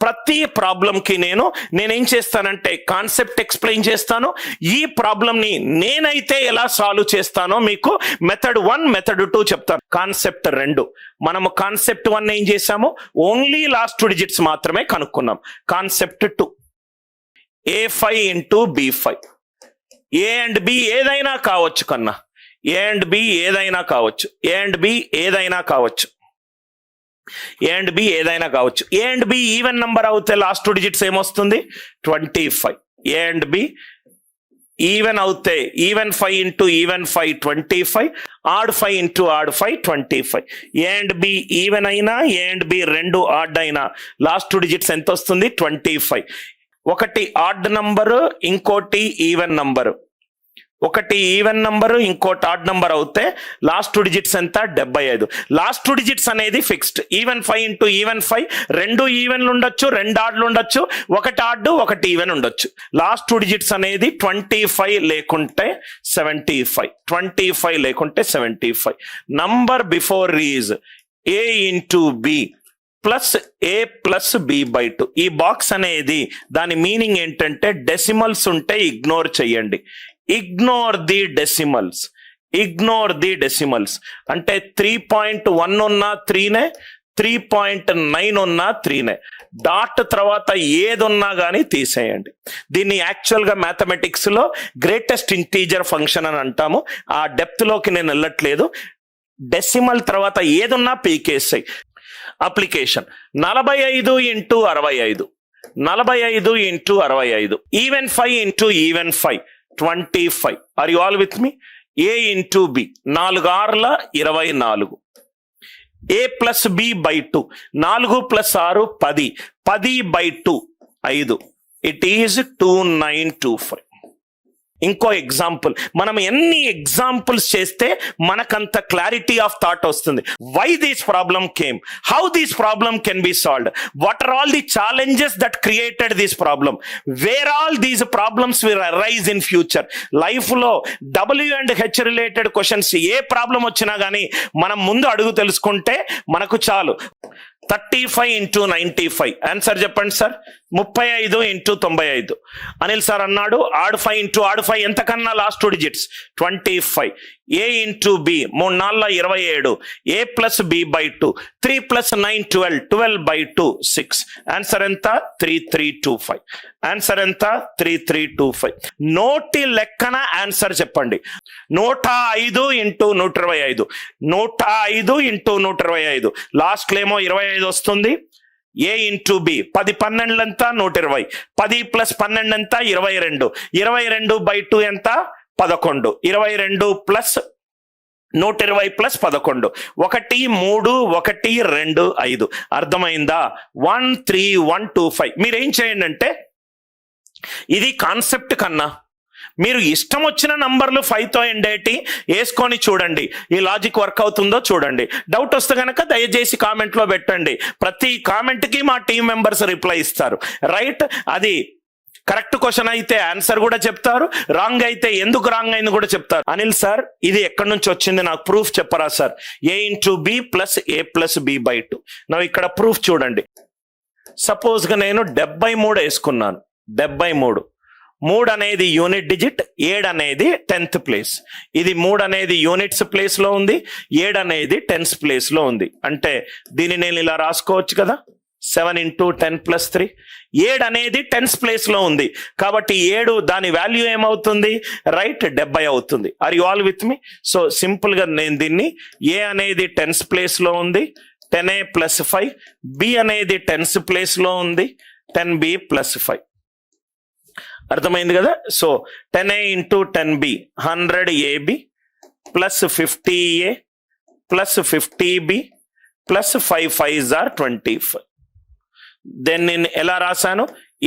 ప్రతి ప్రాబ్లంకి నేనేం చేస్తానంటే కాన్సెప్ట్ ఎక్స్ప్లెయిన్ చేస్తాను. ఈ ప్రాబ్లంని నేనైతే ఎలా సాల్వ్ చేస్తానో మీకు మెథడ్ 1 మెథడ్ 2 చెప్తాను. కాన్సెప్ట్ 2 మనము కాన్సెప్ట్ 1 ఏం చేసాము, ఓన్లీ లాస్ట్ 2 డిజిట్స్ మాత్రమే కనుక్కున్నాం. Concept 2 A5 into B5. A and B ఏదైనా కావచ్చు కన్నా, ఏ అండ్ బి ఏదైనా కావచ్చు, ఏ అండ్ బి ఏదైనా కావచ్చు, ఏ అండ్ బి ఏదైనా కావచ్చు. A and B even number అవుతే లాస్ట్ 2 డిజిట్స్ ఏమొస్తుంది 25. ఏ అండ్ బి ఈవెన్ అవుతే even 5 into even 5 25, odd 5 into odd 5 25. A and B even అయినా ఏ అండ్ బి 2 ఆడ్ అయినా last 2 digits ఎంత వస్తుంది 25. ఒకటి ఆడ్ నంబరు ఇంకోటి ఈవెన్ నంబరు, ఒకటి ఈవెన్ నంబరు ఇంకోటి ఆడ్ నంబర్ అవుతే లాస్ట్ 2 డిజిట్స్ ఎంత 75. లాస్ట్ 2 డిజిట్స్ అనేది ఫిక్స్డ్. ఈవెన్ 5 ఇంటూ ఈవెన్ 5, 2 ఈవెన్లు ఉండొచ్చు, 2 ఆడ్లు ఉండొచ్చు, ఒకటి ఆడ్ ఒకటి ఈవెన్ ఉండొచ్చు. లాస్ట్ 2 డిజిట్స్ అనేది 25 లేకుంటే 75, 25 లేకుంటే 75. Number before is A into B plus A plus B/2. ఈ బాక్స్ అనేది దాని మీనింగ్ ఏంటంటే డెసిమల్స్ ఉంటే ఇగ్నోర్ చేయండి. Ignore the decimals, ignore the decimals అంటే 3.1 ఉన్నా 3నే, 3.9 ఉన్నా 3నే. డాట్ తర్వాత ఏదున్నా కానీ తీసేయండి. దీన్ని యాక్చువల్గా మ్యాథమెటిక్స్ లో గ్రేటెస్ట్ ఇంటీజర్ ఫంక్షన్ అని అంటాము. ఆ డెప్త్ లోకి నేను వెళ్ళట్లేదు. డెసిమల్ తర్వాత ఏదున్నా పీకేసాయి. Application 45 into 65, 45 into 65, even 5 into even 5 25. Are you all with me? A into B 4 6ల 24, A plus B/2, 4 plus 6 10, 10/2 5. It is 2925. ఇంకో ఎగ్జాంపుల్, మనం ఎన్ని ఎగ్జాంపుల్స్ చేస్తే మనకంత క్లారిటీ ఆఫ్ థాట్ వస్తుంది. Why this problem came, how this problem can be solved, what are all the challenges that created this problem, where all these problems will arise in future. Life లో W&H related questions ఏ problem వచ్చినా కానీ మనం ముందు అడుగు తెలుసుకుంటే మనకు చాలు. 35 into 95 answer చెప్పండి సార్. 35 ఇంటూ 95. అనిల్ సార్ అన్నాడు ఆడ్ 5 ఇంటూ ఆడ్ 5 ఎంతకన్నా last 2 digits 25. A into B 3 4 27, A plus B/2, 3 plus 9 12, 12/2 6. Answer ఎంత 3325. ఆన్సర్ ఎంత 3325. నోటి లెక్కన ఆన్సర్ చెప్పండి. 105 ఇంటూ 125, 105 ఇంటూ 125 లాస్ట్ లేమో 25 వస్తుంది. ఏ ఇంటూ బి 10 12 ఎంత 120, 10 ప్లస్ 12 ఎంత 22, 22/2 ఎంత 11, 22 ప్లస్ 120 ప్లస్ 11, 1 3 1 2 5. అర్థమైందా? 13125. మీరేం చేయండి అంటే ఇది కాన్సెప్ట్ కన్నా మీరు ఇష్టం వచ్చిన నంబర్లు 5తో ఎండేటి వేసుకొని చూడండి, ఈ లాజిక్ వర్క్ అవుతుందో చూడండి. డౌట్ వస్తే కనుక దయచేసి కామెంట్లో పెట్టండి. ప్రతి కామెంట్కి మా టీం మెంబర్స్ రిప్లై ఇస్తారు. రైట్, అది కరెక్ట్ క్వశ్చన్ అయితే ఆన్సర్ కూడా చెప్తారు, రాంగ్ అయితే ఎందుకు రాంగ్ అయింది కూడా చెప్తారు. అనిల్ సార్ ఇది ఎక్కడి నుంచి వచ్చింది నాకు ప్రూఫ్ చెప్పరా sir? A into B plus A plus B/2. నా ఇక్కడ ప్రూఫ్ చూడండి. సపోజ్గా నేను 73 వేసుకున్నాను. 73, 3 అనేది యూనిట్ డిజిట్, 7 అనేది 10th ప్లేస్. ఇది 3 అనేది యూనిట్స్ ప్లేస్ లో ఉంది, 7 అనేది 10th ప్లేస్ లో ఉంది. అంటే దీన్ని నేను ఇలా రాసుకోవచ్చు కదా, 7 ఇంటూ 10 ప్లస్ 3. 7 అనేది 10th ప్లేస్ లో ఉంది కాబట్టి 7 దాని వాల్యూ ఏమవుతుంది రైట్ 70 అవుతుంది. Are you all with me? So simple గా నేను దీన్ని A అనేది 10th ప్లేస్ లో ఉంది, 10A ప్లస్ 5, B అనేది 10th ప్లేస్ లో ఉంది, 10B ప్లస్ 5. అర్థమైంది కదా? So 10A into 10B 100AB plus 50A plus 50B plus 5 5s are 25. Then నేను ఎలా రాశాను?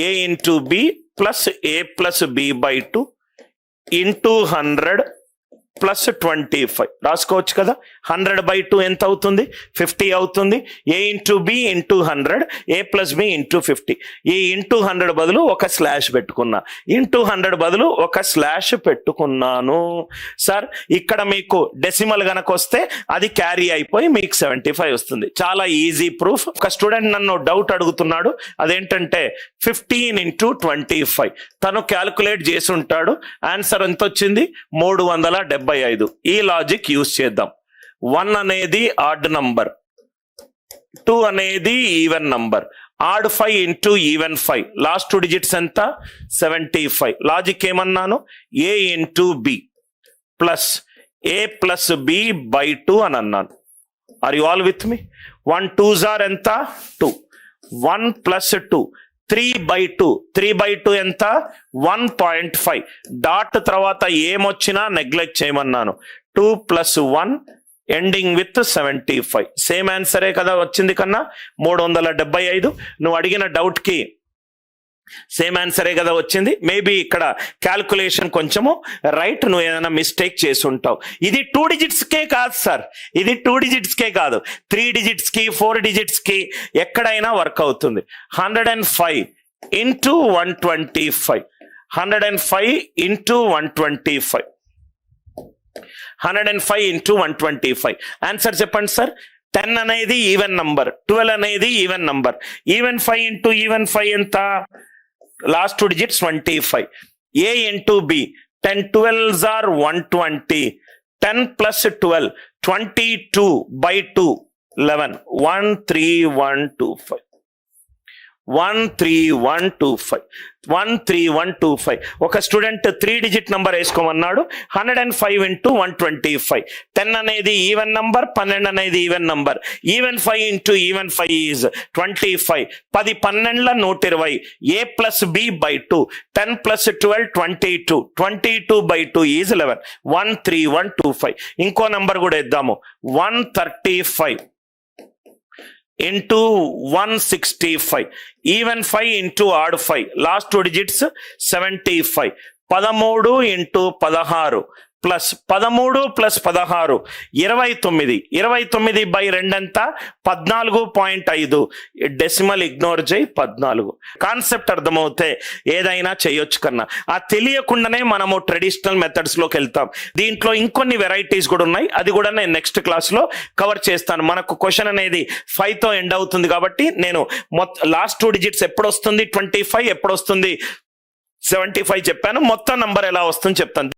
A into B plus A plus B/2 into 100 plus 25 రాసుకోవచ్చు కదా. 100/2 ఎంత అవుతుంది? 50 అవుతుంది. A into B into 100, A plus B into 50. ఈ ఇంటూ 100 బదులు ఒక స్లాష్ పెట్టుకున్నా, ఇంటూ 100 బదులు ఒక స్లాష్ పెట్టుకున్నాను. సార్ ఇక్కడ మీకు డెసిమల్ గనక వస్తే అది క్యారీ అయిపోయి మీకు 75 వస్తుంది. చాలా ఈజీ ప్రూఫ్. ఒక స్టూడెంట్ నన్ను డౌట్ అడుగుతున్నాడు, అదేంటంటే 15 ఇంటూ 25 తను క్యాల్కులేట్ చేసి ఉంటాడు. ఆన్సర్ ఎంత వచ్చింది? 375. ఈ లాజిక్ యూజ్ చేద్దాం. 1 అనేది ఆడ్ నంబర్, 2 అనేది even number. Odd 5 into even 5, last 2 digits ఎంత? 75. లాజిక్ ఏమన్నాను? A into B plus A plus B by 2 అని అన్నాను. Are you all with me? 1 2s are ఎంత? 2. 1 ప్లస్ 2 3/2. 3/2 ఎంత? 1.5. డాట్ తర్వాత ఏమొచ్చినా నెగ్లెక్ట్ చేయమన్నాను. 2 ప్లస్ 1 ఎండింగ్ విత్ 75. సేమ్ ఆన్సరే కదా వచ్చింది కన్నా, 375. నువ్వు అడిగిన డౌట్ కి సేమ్ ఆన్సరే కదా వచ్చింది. మేబీ ఇక్కడ క్యాల్కులేషన్ కొంచెము రైట్, నువ్వు ఏదైనా మిస్టేక్ చేసి ఉంటావు. ఇది 2 డిజిట్స్కే కాదు సార్, ఇది 2 డిజిట్స్కే కాదు, 3 డిజిట్స్కి 4 డిజిట్స్కి ఎక్కడైనా వర్క్ అవుతుంది. 105 ఇంటూ 125, 105 ఇంటూ 125, 105 ఇంటూ 125. ఆన్సర్ చెప్పండి సార్. 10 అనేది ఈవెన్ నంబర్, 12 అనేది even number. Even 5 into even 5 ఎంత? Last 2 digits 25. A into B, 10 12s are 120. 10 plus 12, 22/2, 11. 13125. 13125. 13125. ఒక స్టూడెంట్ 3 digit నంబర్ వేసుకోమన్నాడు. 105 ఇంటూ 125. 10 అనేది ఈవెన్ నంబర్, 12 అనేది even number. Even 5 into even 5 is 25. 10 12 120. A plus B by 2. 10 plus 12 22. 22/2 is 11. 13125. ఇంకో number కూడా ఇద్దాము. 135 into 165. Even 5 into odd 5, last 2 digits 75. 13 ఇంటూ 16 plus 13 plus 16 29. 29/2 ఎంత? 14.5. Decimal ignore చేయి, 14. కాన్సెప్ట్ అర్థమవుతే ఏదైనా చేయొచ్చు కన్నా. ఆ తెలియకుండానే మనము ట్రెడిషనల్ మెథడ్స్ లోకి వెళ్తాం. దీంట్లో ఇంకొన్ని వెరైటీస్ కూడా ఉన్నాయి, అది కూడా నేను నెక్స్ట్ క్లాస్ లో కవర్ చేస్తాను. మనకు క్వశ్చన్ అనేది 5 తో ఎండ్ అవుతుంది కాబట్టి నేను లాస్ట్ 2 digits ఎప్పుడు వస్తుంది 25, ఎప్పుడు వస్తుంది 75 చెప్పాను. మొత్తం నంబర్ ఎలా వస్తుంది చెప్తాను.